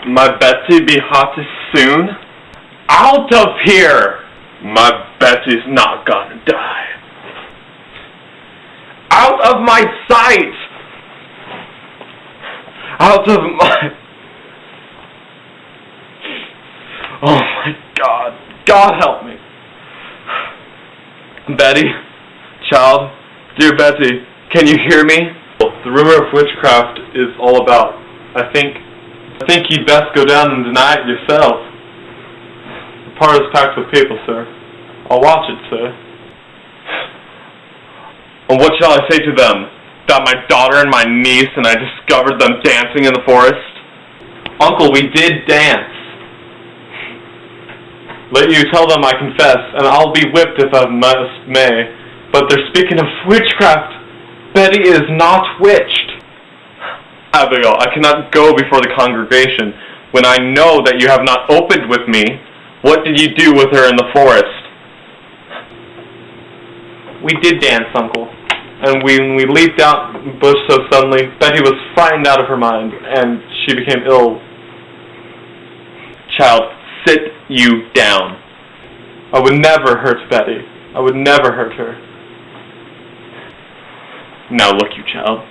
My Betsy be hottest soon? Out of here! My Betsy's not gonna die. Out of my sight! Out of my... Oh my God. God help me. Betty, child, dear Betsy, can you hear me? The rumor of witchcraft is all about. I think you'd best go down and deny it yourself. The part is packed with people, sir. I'll watch it, sir. And what shall I say to them? That my daughter and my niece and I discovered them dancing in the forest? Uncle, we did dance. Let you tell them I confess, and I'll be whipped if I may. But they're speaking of witchcraft. Betty is not witched. Abigail, I cannot go before the congregation when I know that you have not opened with me. What did you do with her in the forest? We did dance, Uncle. And when we leaped out the bush so suddenly, Betty was frightened out of her mind, and she became ill. Child, sit you down. I would never hurt Betty. I would never hurt her. Now look, you child.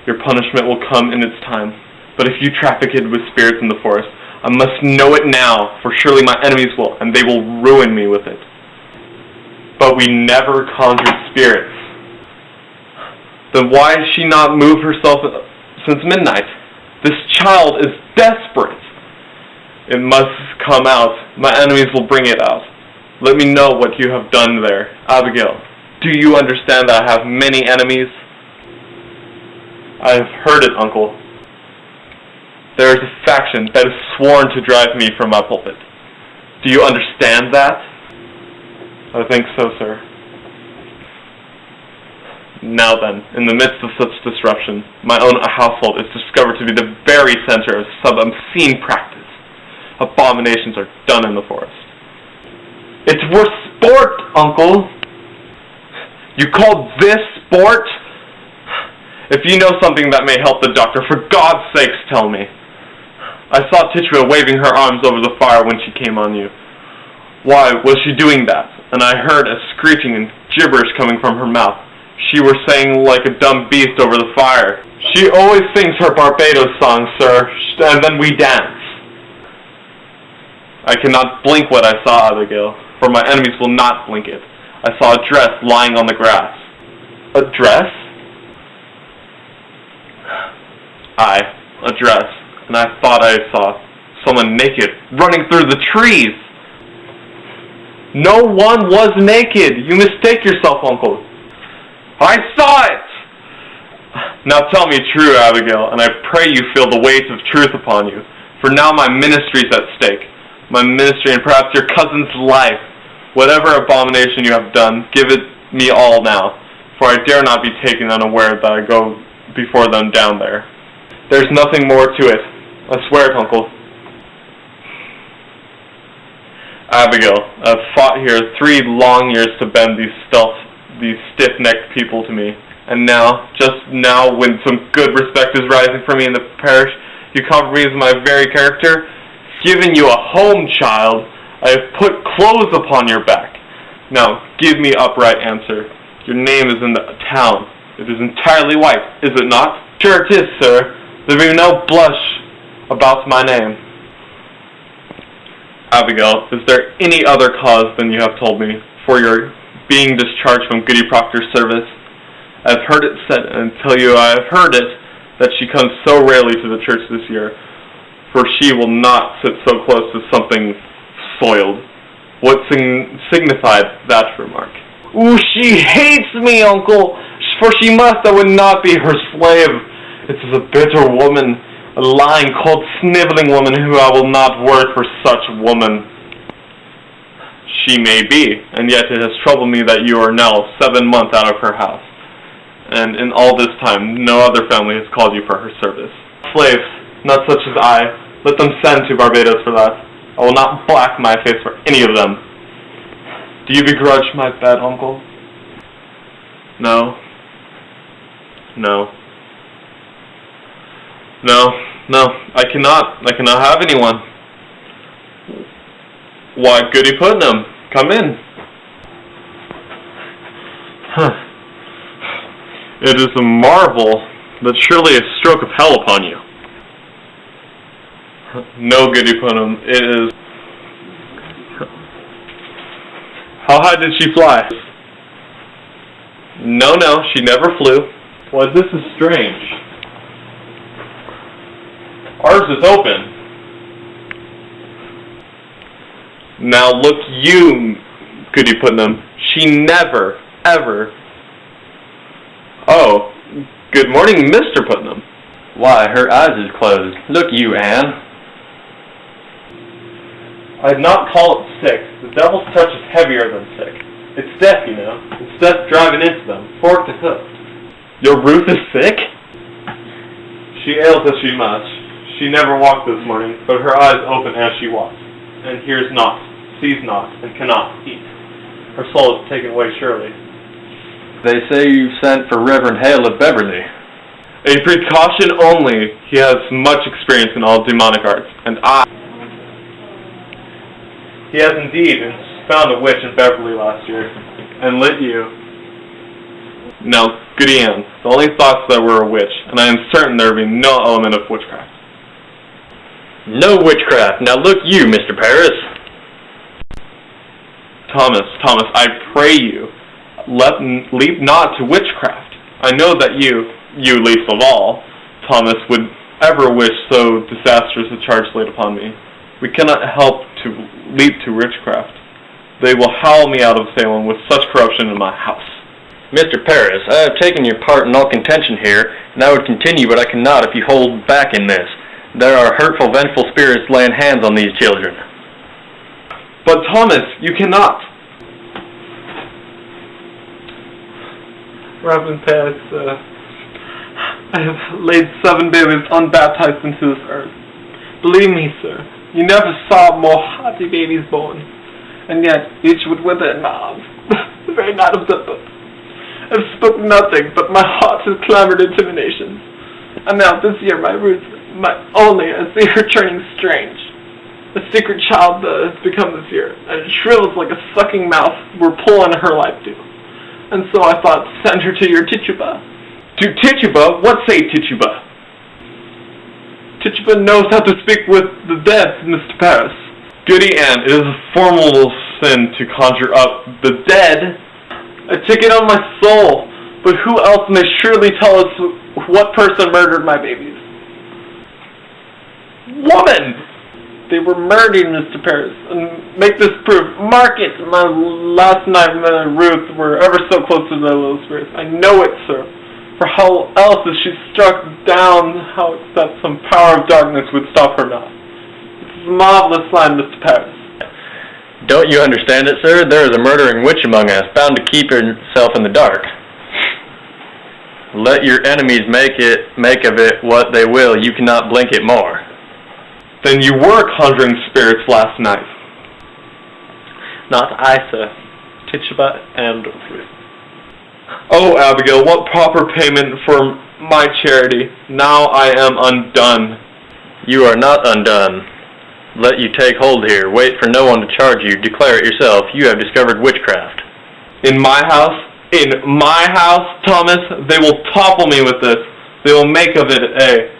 Your punishment will come in its time. But if you trafficked with spirits in the forest, I must know it now, for surely my enemies will, and they will ruin me with it. But we never conjured spirits. Then why has she not moved herself since midnight? This child is desperate. It must come out. My enemies will bring it out. Let me know what you have done there. Abigail, do you understand that I have many enemies? I have heard it, Uncle. There is a faction that is sworn to drive me from my pulpit. Do you understand that? I think so, sir. Now then, in the midst of such disruption, my own household is discovered to be the very center of some obscene practice. Abominations are done in the forest. It's worth sport, Uncle. You call this sport? If you know something that may help the doctor, for God's sakes tell me. I saw Titra waving her arms over the fire when she came on you. Why was she doing that? And I heard a screeching and gibberish coming from her mouth. She were saying like a dumb beast over the fire. She always sings her Barbados song, sir, and then we dance. I cannot blink what I saw, Abigail, for my enemies will not blink it. I saw a dress lying on the grass. A dress? Aye, a dress. And I thought I saw someone naked running through the trees. No one was naked. You mistake yourself, Uncle. I saw it! Now tell me true, Abigail, and I pray you feel the weight of truth upon you. For now my ministry's at stake. My ministry and perhaps your cousin's life. Whatever abomination you have done, give it me all now, for I dare not be taken unaware that I go before them down there. There's nothing more to it. I swear it, Uncle. Abigail, I've fought here 3 long years to bend these stiff-necked people to me. And now, just now, when some good respect is rising for me in the parish, you compromise my very character? Given you a home, child, I have put clothes upon your back. Now, give me upright answer. Your name is in the town. It is entirely white, is it not? Sure it is, sir. There be no blush about my name. Abigail, is there any other cause than you have told me for your being discharged from Goody Proctor's service? I have heard it said, and tell you I have heard it, that she comes so rarely to the church this year, for she will not sit so close to something soiled. What signified that remark? Ooh, she hates me, Uncle, for she must, I would not be her slave. It is a bitter woman, a lying, cold, sniveling woman who I will not work for such woman. She may be, and yet it has troubled me that you are now 7 months out of her house. And in all this time, no other family has called you for her service. Slaves, not such as I, let them send to Barbados for that. I will not black my face for any of them. Do you begrudge my bed, Uncle? No. No. No. No, I cannot have anyone. Why, Goody Putnam, come in. Huh. It is a marvel, but surely a stroke of hell upon you. No, Goody Putnam, it is... How high did she fly? No, she never flew. Why, this is strange. Ours is open. Now look you, Goody Putnam. She never, ever... Oh, good morning, Mr. Putnam. Why, her eyes is closed. Look you, Anne. I'd not call it sick. The devil's touch is heavier than sick. It's death, you know. It's death driving into them, forked and hooked. Your Ruth is sick? She ails as she must. She never walked this morning, but her eyes open as she walks, and hears not, sees not, and cannot eat. Her soul is taken away surely. They say you sent for Reverend Hale of Beverly. A precaution only. He has much experience in all demonic arts, and He has indeed found a witch in Beverly last year, and lit you. Now, Goody Ann, the only thoughts that were a witch, and I am certain there will be no element of witchcraft. No witchcraft. Now look you, Mr. Paris. Thomas, I pray you, leap not to witchcraft. I know that you least of all, Thomas, would ever wish so disastrous a charge laid upon me. We cannot help to leap to witchcraft. They will howl me out of Salem with such corruption in my house. Mr. Paris, I have taken your part in all contention here, and I would continue, but I cannot if you hold back in this. There are hurtful, vengeful spirits laying hands on these children. But Thomas, you cannot. Reverend Paris, I have laid 7 babies unbaptized into this earth. Believe me, sir, you never saw more hearty babies born, and yet each would wither in my arms the very night of the birth. I have spoken nothing, but my heart has clamored in divination. And now this year my roots, my only, I see her turning strange. A secret child has become this year, and it shrivels like a sucking mouth we're pulling her life to. And so I thought to send her to your Tituba. To Tituba? What say Tituba? Tituba knows how to speak with the dead, Mr. Paris. Goody Ann, it is a formal sin to conjure up the dead. I take it on my soul, but who else may surely tell us what person murdered my babies? Woman! They were murdered, Mr. Paris, and make this proof. Mark it! My last night and Ruth were ever so close to their little spirits. I know it, sir. For how else is she struck down, how except some power of darkness would stop her not? It's a marvelous line, Mr. Paris. Don't you understand it, sir? There is a murdering witch among us, bound to keep herself in the dark. Let your enemies make of it what they will. You cannot blink it more. Then you were conjuring spirits last night. Not I, sir. Tituba and Ruth. Oh, Abigail, what proper payment for my charity. Now I am undone. You are not undone. Let you take hold here. Wait for no one to charge you. Declare it yourself. You have discovered witchcraft. In my house? In my house, Thomas? They will topple me with this. They will make of it a...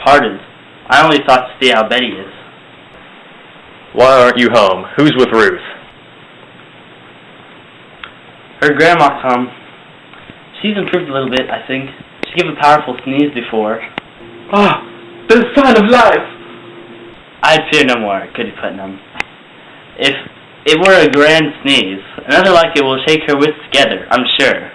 Pardon. I only thought to see how Betty is. Why aren't you home? Who's with Ruth? Her grandma come. She's improved a little bit, I think. She gave a powerful sneeze before. Ah, the sign of life! I'd fear no more, Goody Putnam. If it were a grand sneeze, another like it will shake her wits together, I'm sure.